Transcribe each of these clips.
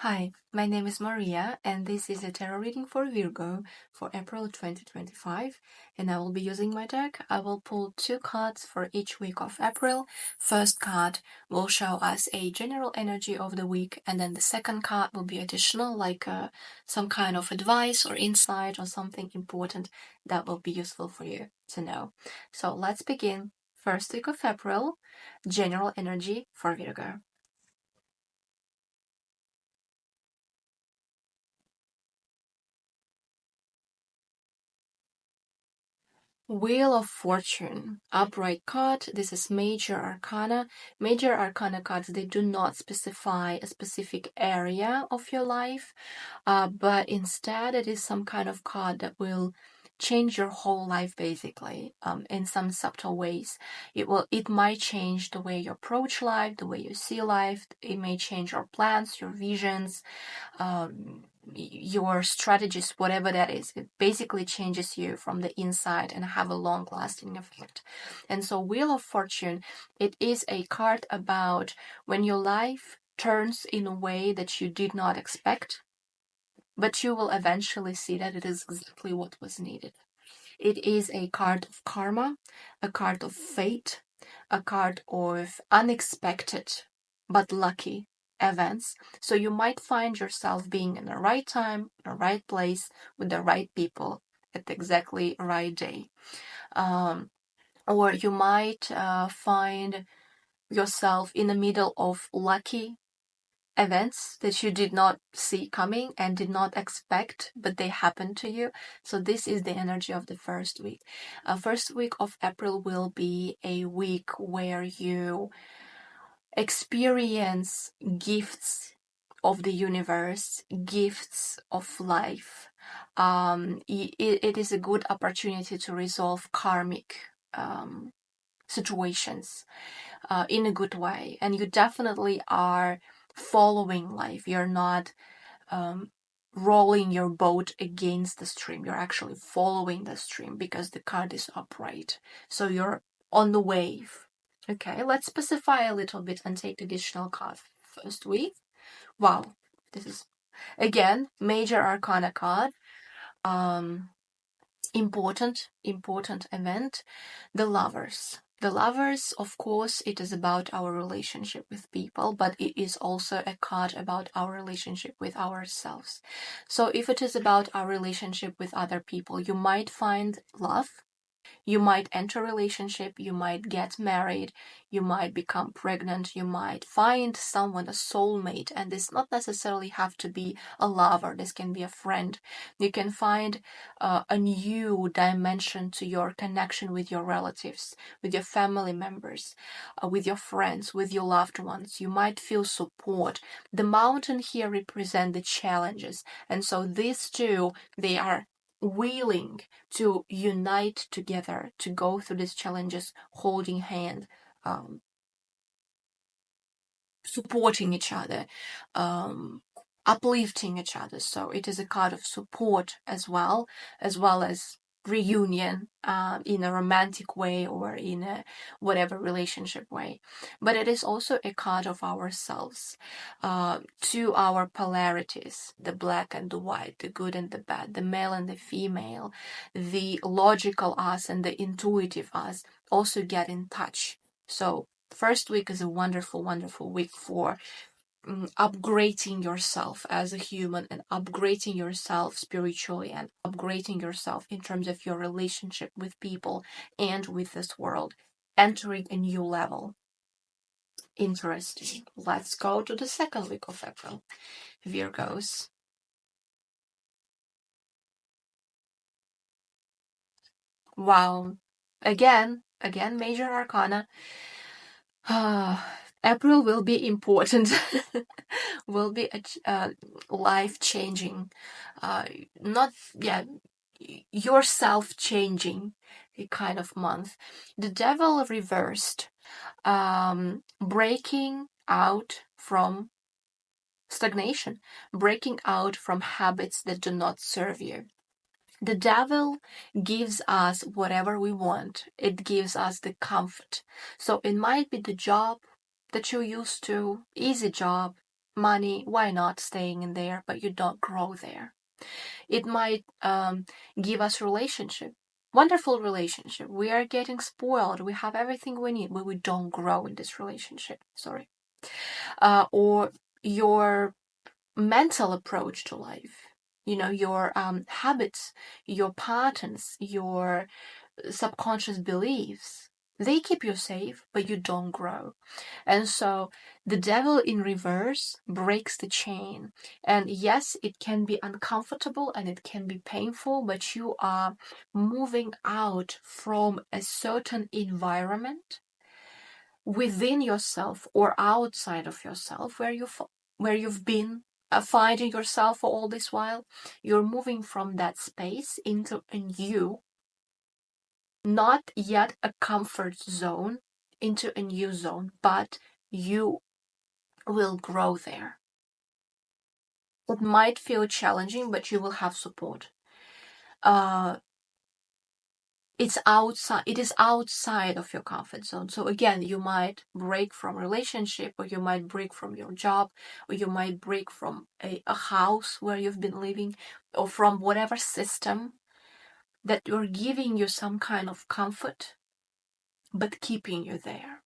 Hi, my name is Maria, and this is a tarot reading for Virgo for April 2025. And I will be using my deck. I will pull two cards for each week of April. First card will show us a general energy of the week, and then the second card will be additional, like some kind of advice or insight or something important that will be useful for you to know. So let's begin. First week of April, general energy for Virgo. Wheel of Fortune, upright card. This is major arcana. Major arcana cards, they do not specify a specific area of your life, but instead it is some kind of card that will change your whole life basically, in some subtle ways. It might change the way you approach life, the way you see life. It may change your plans, your visions, your strategies, whatever that is. It basically changes you from the inside and have a long lasting effect. And so Wheel of Fortune, it is a card about when your life turns in a way that you did not expect, but you will eventually see that it is exactly what was needed. It is a card of karma, a card of fate, a card of unexpected but lucky events. So you might find yourself being in the right time, the right place, with the right people at exactly right day. Or you might find yourself in the middle of lucky events that you did not see coming and did not expect, but they happened to you. So this is the energy of the first week. First week of April will be a week where you experience gifts of the universe, gifts of life. It is a good opportunity to resolve karmic situations in a good way, and you definitely are following life. You're not rolling your boat against the stream. You're actually following the stream because the card is upright. So you're on the wave. Okay, let's specify a little bit and take the additional card. First week. Wow, this is again major arcana card. Important event. The Lovers. The Lovers, of course, it is about our relationship with people, but it is also a card about our relationship with ourselves. So if it is about our relationship with other people, you might find love. You might enter a relationship, you might get married, you might become pregnant, you might find someone, a soulmate, and this not necessarily have to be a lover, this can be a friend. You can find a new dimension to your connection with your relatives, with your family members, with your friends, with your loved ones. You might feel support. The mountain here represent the challenges, and so these two, they are willing to unite together to go through these challenges, holding hand, supporting each other, uplifting each other. So it is a card of support as well as reunion in a romantic way or in a whatever relationship way. But it is also a card of ourselves, to our polarities, the black and the white, the good and the bad, the male and the female, the logical us and the intuitive us also get in touch. So first week is a wonderful week for upgrading yourself as a human and upgrading yourself spiritually and upgrading yourself in terms of your relationship with people and with this world, entering a new level. Interesting. Let's go to the second week of April. Virgos. Wow. Again, major arcana. April will be important, will be life changing, not, yeah, yourself changing kind of month. The Devil reversed, breaking out from stagnation, breaking out from habits that do not serve you. The devil gives us whatever we want. It gives us the comfort. So it might be the job that you're used to, easy job, money, why not staying in there, but you don't grow there. It might give us relationship, wonderful relationship. We are getting spoiled. We have everything we need, but we don't grow in this relationship. Sorry. Or your mental approach to life. Your habits, your patterns, your subconscious beliefs. They keep you safe, but you don't grow. And so the devil in reverse breaks the chain. And yes, it can be uncomfortable and it can be painful, but you are moving out from a certain environment within yourself or outside of yourself where you've been finding yourself for all this while. You're moving from that space into a new, not yet a comfort zone, into a new zone, but you will grow there. It might feel challenging, but you will have support. It is outside of your comfort zone. So again, you might break from relationship, or you might break from your job, or you might break from a house where you've been living, or from whatever system that you're giving you some kind of comfort, but keeping you there.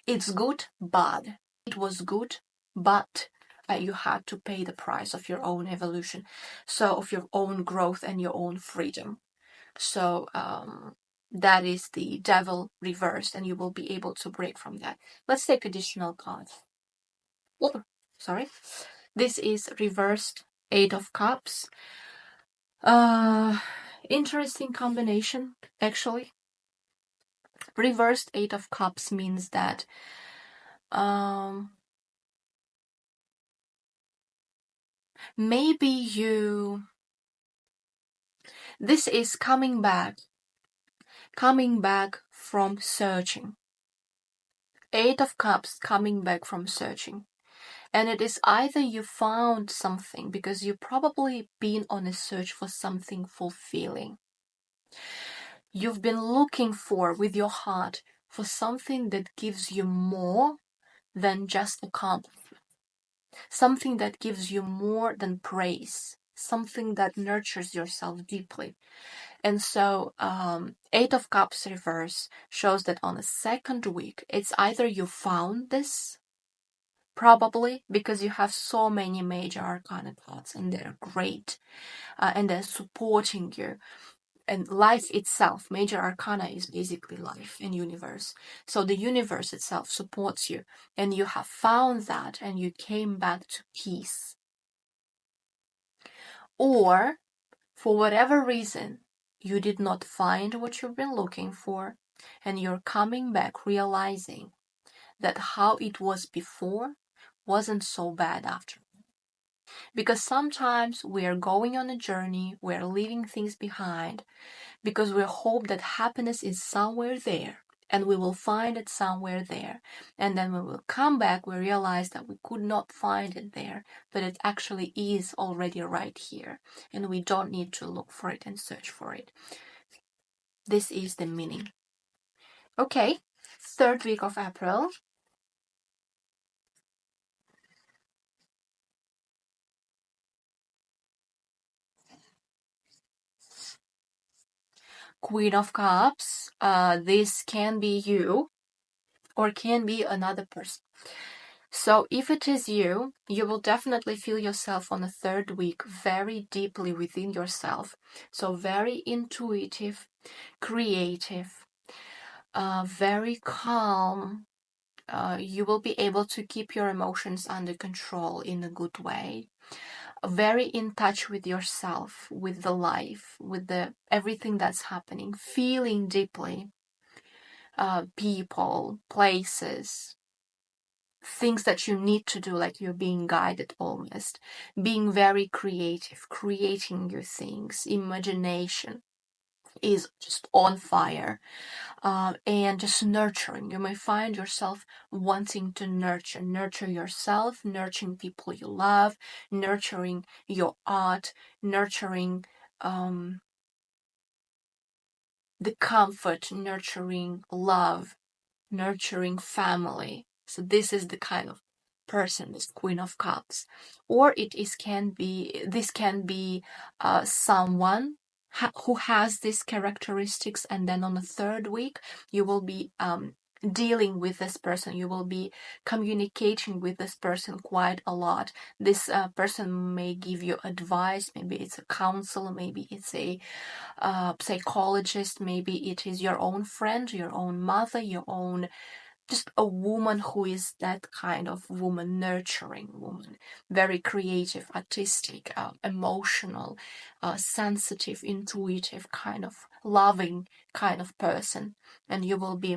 It's good, bad. It was good, but you had to pay the price of your own evolution, so of your own growth and your own freedom. So that is the devil reversed, and you will be able to break from that. Let's take additional cards. Oh, sorry. This is reversed Eight of Cups. Interesting combination, actually. Reversed Eight of Cups means that maybe this is coming back from searching. Eight of Cups, coming back from searching. And it is either you found something, because you've probably been on a search for something fulfilling. You've been looking with your heart, for something that gives you more than just accomplishment. Something that gives you more than praise. Something that nurtures yourself deeply. And so Eight of Cups reverse shows that on the second week, it's either you found this, probably because you have so many major arcana cards and they're great, and they're supporting you. And life itself, major arcana is basically life and universe. So the universe itself supports you, and you have found that, and you came back to peace. Or, for whatever reason, you did not find what you've been looking for, and you're coming back realizing that how it was before wasn't so bad after. Because sometimes we are going on a journey, we're leaving things behind, because we hope that happiness is somewhere there, and we will find it somewhere there. And then when we will come back, we realize that we could not find it there, but it actually is already right here, and we don't need to look for it and search for it. This is the meaning. Okay, third week of April. Queen of Cups. This can be you, or can be another person. So if it is you, you will definitely feel yourself on the third week very deeply within yourself. So very intuitive, creative, very calm. You will be able to keep your emotions under control in a good way. Very in touch with yourself, with the life, with everything that's happening, feeling deeply. People, places, things that you need to do, like you're being guided almost, being very creative, creating your things, imagination is just on fire, and just nurturing. You may find yourself wanting to nurture yourself, nurturing people you love, nurturing your art, nurturing the comfort, nurturing love, nurturing family. So this is the kind of person, this Queen of Cups, or this can be someone who has these characteristics, and then on the third week you will be dealing with this person, you will be communicating with this person quite a lot. This person may give you advice, maybe it's a counselor, maybe it's a psychologist, maybe it is your own friend, your own mother, your own, just a woman who is that kind of woman, nurturing woman, very creative, artistic, emotional, sensitive, intuitive, kind of loving kind of person. And you will be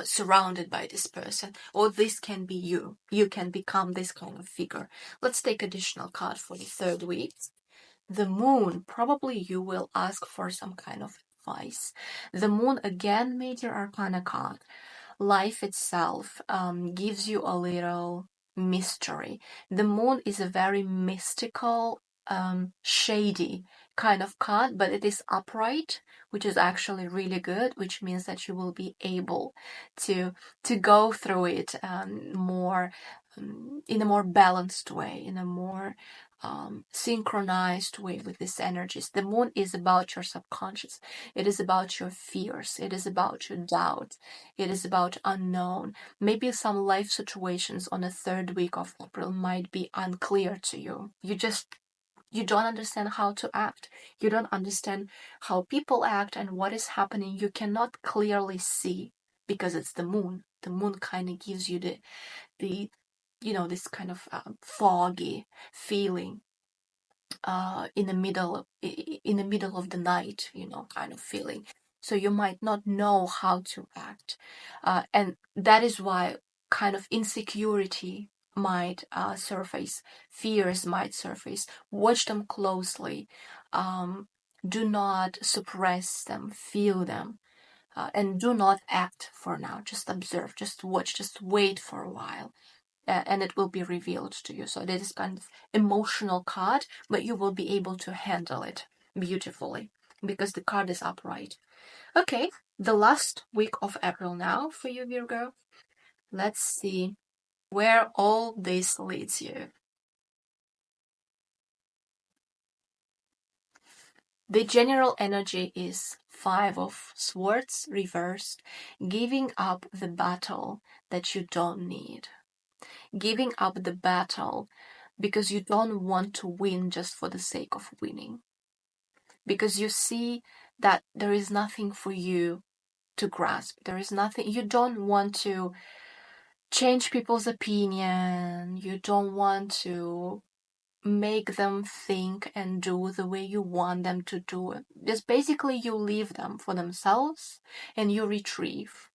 surrounded by this person, or this can be you. You can become this kind of figure. Let's take additional card for the third week. The moon. Probably you will ask for some kind of advice. The moon, again, major arcana card. Life itself gives you a little mystery. The moon is a very mystical, shady kind of card, but it is upright, which is actually really good, which means that you will be able to go through it more in a more balanced way, in a more synchronized way with these energies. The moon is about your subconscious. It is about your fears. It is about your doubt. It is about unknown. Maybe some life situations on the third week of April might be unclear to you. You don't understand how to act. You don't understand how people act and what is happening. You cannot clearly see because it's the moon. The moon kind of gives you the this kind of foggy feeling in the middle of the night, kind of feeling. So you might not know how to act, and that is why kind of insecurity might surface, fears might surface. Watch them closely. Do not suppress them. Feel them. And do not act for now. Just observe, just watch, just wait for a while, and it will be revealed to you. So this is kind of emotional card, but you will be able to handle it beautifully because the card is upright. Okay, the last week of April now for you, Virgo. Let's see where all this leads you. The general energy is Five of Swords reversed, giving up the battle that you don't need. Giving up the battle because you don't want to win just for the sake of winning. Because you see that there is nothing for you to grasp. There is nothing, you don't want to change people's opinion. You don't want to make them think and do the way you want them to do it. Just basically you leave them for themselves and you retrieve.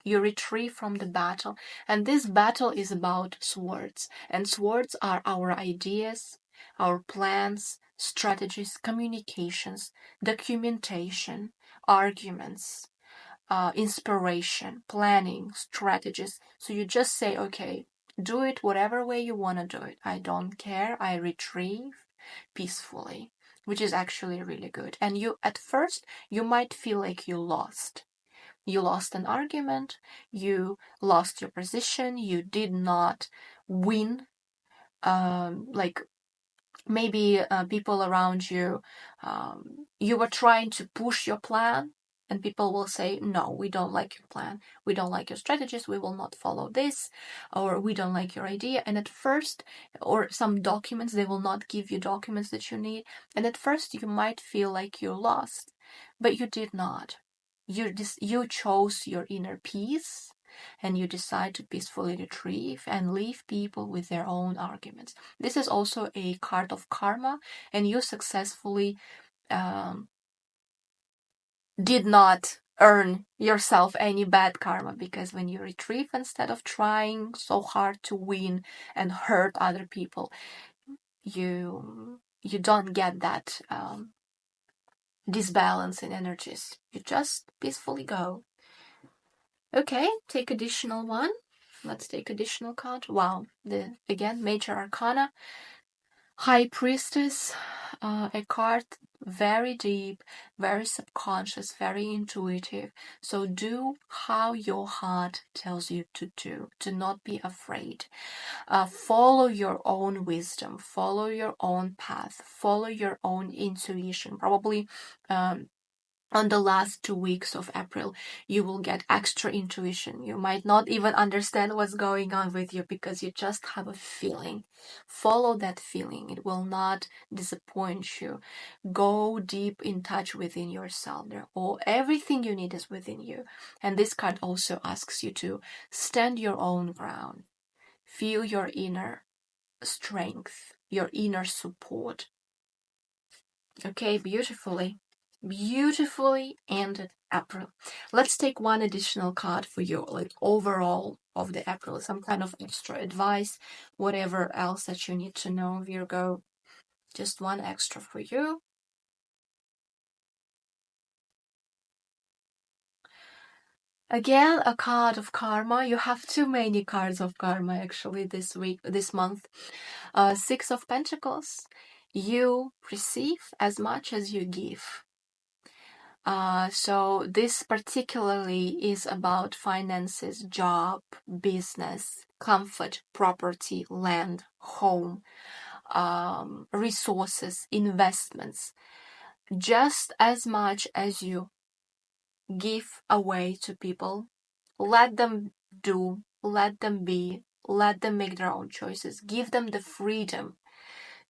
You retrieve from the battle. And this battle is about swords. And swords are our ideas, our plans, strategies, communications, documentation, arguments, inspiration, planning, strategies. So you just say, okay, do it whatever way you want to do it. I don't care. I retrieve peacefully, which is actually really good. And you, at first, you might feel like you lost. You lost an argument, you lost your position, you did not win. Like maybe people around you, you were trying to push your plan, and people will say, no, we don't like your plan, we don't like your strategies, we will not follow this, or we don't like your idea. And at first, or some documents, they will not give you documents that you need, and at first you might feel like you lost, but you did not. You chose your inner peace, and you decide to peacefully retrieve and leave people with their own arguments. This is also a card of karma, and you successfully did not earn yourself any bad karma, because when you retrieve instead of trying so hard to win and hurt other people, you don't get that disbalance in energies. You just peacefully go. Okay, take additional one. Let's take additional card. Wow, again, major arcana. High Priestess, a card very deep, very subconscious, very intuitive. So do how your heart tells you to do. Do not be afraid. Follow your own wisdom, follow your own path, follow your own intuition. Probably on the last 2 weeks of April, you will get extra intuition. You might not even understand what's going on with you because you just have a feeling. Follow that feeling. It will not disappoint you. Go deep in touch within yourself. Everything you need is within you. And this card also asks you to stand your own ground. Feel your inner strength, your inner support. Okay, beautifully ended April. Let's take one additional card for you, like overall of the April, some kind of extra advice, whatever else that you need to know, Virgo. Just one extra for you. Again, a card of karma. You have too many cards of karma actually this month. Six of Pentacles. You receive as much as you give. So this particularly is about finances, job, business, comfort, property, land, home, resources, investments. Just as much as you give away to people, let them do, let them be, let them make their own choices. Give them the freedom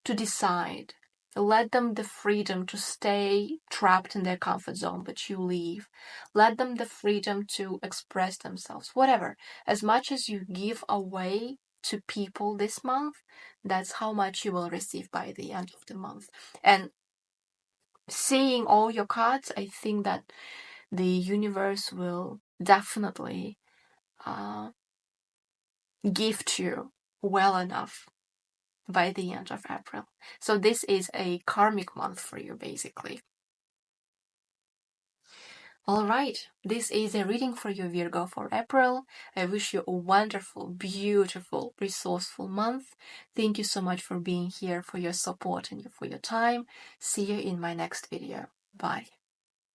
to decide. Let them the freedom to stay trapped in their comfort zone, but you leave. Let them the freedom to express themselves, whatever. As much as you give away to people this month, that's how much you will receive by the end of the month. And seeing all your cards, I think that the universe will definitely gift you well enough by the end of April. So this is a karmic month for you, basically. All right, this is a reading for you, Virgo, for April. I wish you a wonderful, beautiful, resourceful month. Thank you so much for being here, for your support and for your time. See you in my next video. Bye.